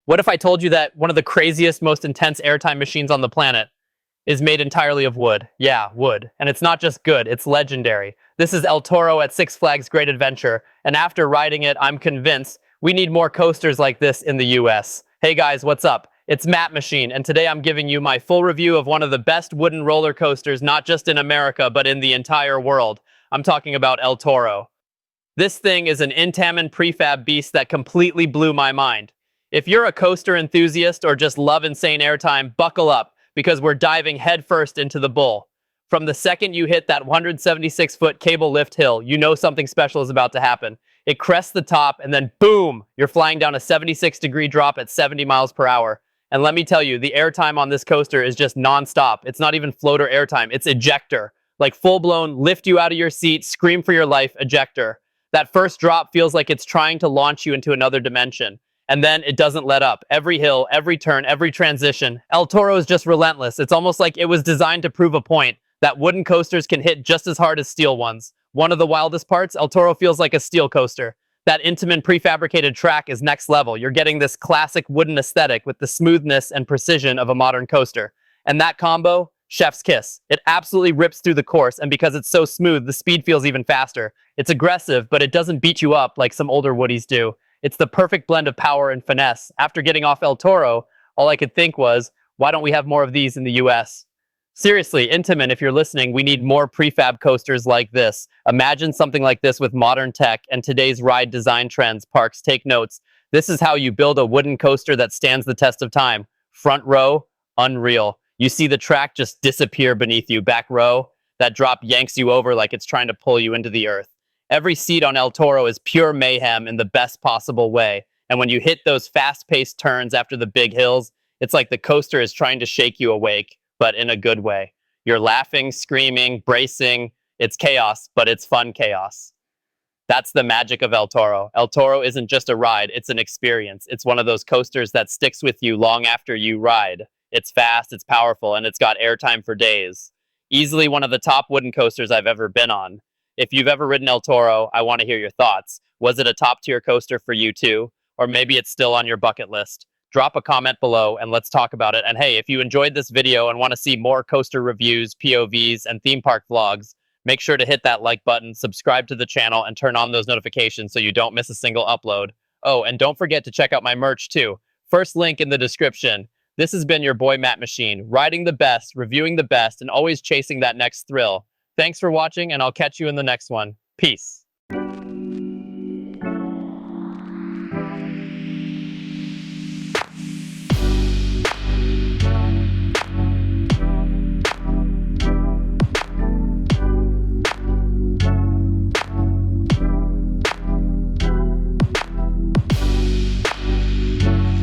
What if I told you that one of the craziest, most intense airtime machines on the planet is made entirely of wood? Yeah, wood. And it's not just good, it's legendary. This is El Toro at Six Flags Great Adventure, and after riding it, I'm convinced we need more coasters like this in the US. Hey guys, what's up? It's Matt Machine, and today I'm giving you my full review of one of the best wooden roller coasters, not just in America, but in the entire world. I'm talking about El Toro. This thing is an Intamin prefab beast that completely blew my mind. If you're a coaster enthusiast or just love insane airtime, buckle up, because we're diving headfirst into the bull. From the second you hit that 176-foot cable lift hill, you know something special is about to happen. It crests the top, and then boom, you're flying down a 76-degree drop at 70 miles per hour. And let me tell you, the airtime on this coaster is just nonstop. It's not even floater airtime, it's ejector. Like full-blown, lift you out of your seat, scream for your life, ejector. That first drop feels like it's trying to launch you into another dimension. And then it doesn't let up. Every hill, every turn, every transition. El Toro is just relentless. It's almost like it was designed to prove a point that wooden coasters can hit just as hard as steel ones. One of the wildest parts, El Toro feels like a steel coaster. That Intamin prefabricated track is next level. You're getting this classic wooden aesthetic with the smoothness and precision of a modern coaster. And that combo, chef's kiss. It absolutely rips through the course, and because it's so smooth, the speed feels even faster. It's aggressive, but it doesn't beat you up like some older Woodies do. It's the perfect blend of power and finesse. After getting off El Toro, all I could think was, why don't we have more of these in the US? Seriously, Intamin, if you're listening, we need more prefab coasters like this. Imagine something like this with modern tech and today's ride design trends. Parks, take notes. This is how you build a wooden coaster that stands the test of time. Front row, unreal. You see the track just disappear beneath you. Back row, that drop yanks you over like it's trying to pull you into the earth. Every seat on El Toro is pure mayhem in the best possible way. And when you hit those fast-paced turns after the big hills, it's like the coaster is trying to shake you awake, but in a good way. You're laughing, screaming, bracing. It's chaos, but it's fun chaos. That's the magic of El Toro. El Toro isn't just a ride, it's an experience. It's one of those coasters that sticks with you long after you ride. It's fast, it's powerful, and it's got airtime for days. Easily one of the top wooden coasters I've ever been on. If you've ever ridden El Toro, I want to hear your thoughts. Was it a top-tier coaster for you too? Or maybe it's still on your bucket list? Drop a comment below and let's talk about it. And hey, if you enjoyed this video and want to see more coaster reviews, POVs, and theme park vlogs, make sure to hit that like button, subscribe to the channel, and turn on those notifications so you don't miss a single upload. Oh, and don't forget to check out my merch too. First link in the description. This has been your boy Matt Machine, riding the best, reviewing the best, and always chasing that next thrill. Thanks for watching, and I'll catch you in the next one. Peace.